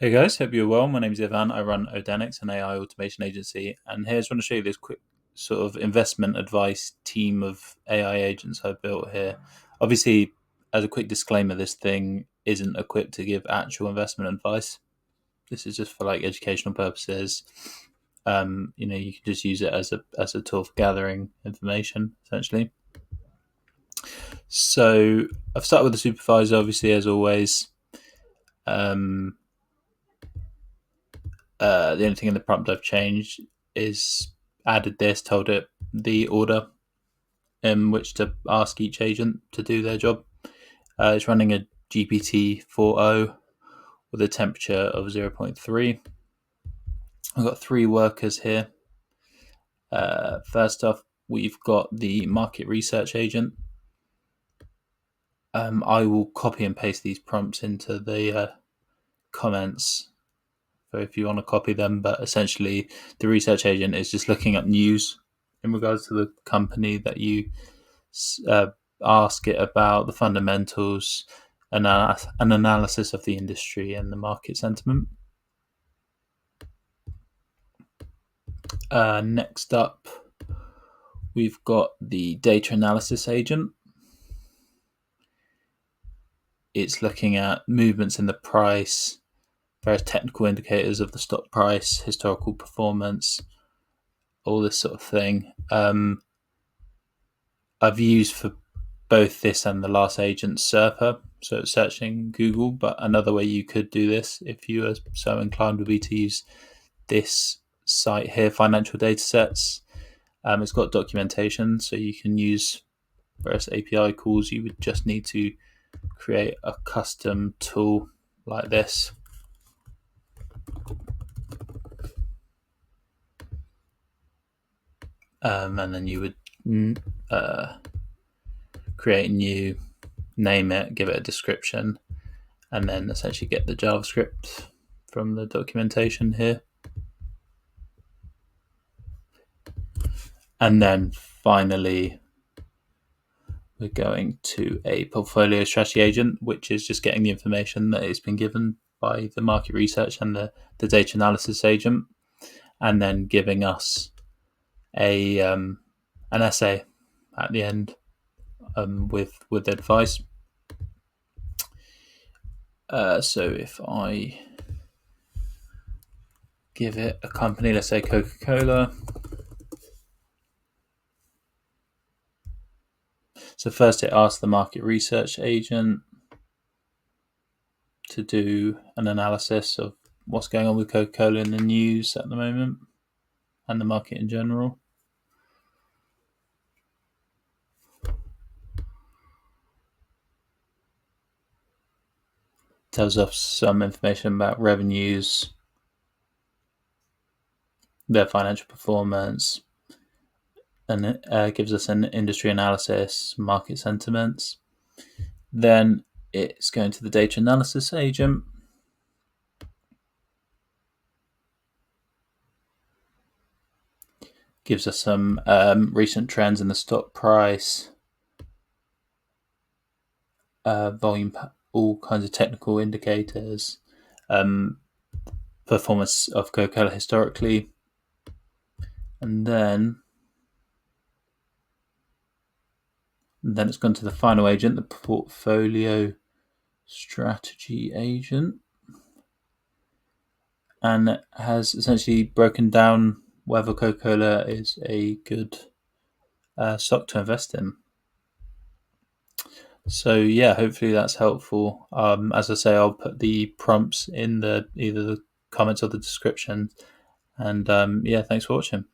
Hey guys, hope you're well. My name is Ivan. I run Odanix, an AI automation agency, and here I just want to show you this quick sort of investment advice team of AI agents I've built here. Obviously, as a quick disclaimer, this thing isn't equipped to give actual investment advice. This is just for like educational purposes. You can just use it as a tool for gathering information, essentially. So I've started with the supervisor, obviously, as always. Um, the only thing in the prompt I've changed is added this, told it the order in which to ask each agent to do their job. It's running a GPT 4.0 with a temperature of 0.3. I've got three workers here. First off, we've got the market research agent. I will copy and paste these prompts into the comments. So if you want to copy them, but essentially the research agent is just looking up news in regards to the company that you ask it about, the fundamentals, an analysis of the industry and the market sentiment. Next up, we've got the data analysis agent. It's looking at movements in the price, various technical indicators of the stock price, historical performance, all this sort of thing. I've used for both this and the last agent SERPA, so it's searching Google, but another way you could do this, if you are so inclined, would be to use this site here, financial data sets. It's got documentation, so you can use various API calls. You would just need to create a custom tool like this. And then you would create new, name it, give it a description, and then essentially get the JavaScript from the documentation here. And then finally, we're going to a portfolio strategy agent, which is just getting the information that has been given by the market research and the data analysis agent, and then giving us an essay at the end with advice. So if I give it a company, let's say Coca-Cola. So first it asks the market research agent to do an analysis of what's going on with Coca-Cola in the news at the moment and the market in general. Tells us some information about revenues, their financial performance, and it gives us an industry analysis, market sentiments. Then it's going to the data analysis agent. Gives us some recent trends in the stock price, volume, all kinds of technical indicators, performance of Coca-Cola historically, and then it's gone to the final agent, the portfolio strategy agent, and it has essentially broken down whether Coca-Cola is a good stock to invest in. So yeah, hopefully that's helpful. As I say, I'll put the prompts in either the comments or the description. And yeah, thanks for watching.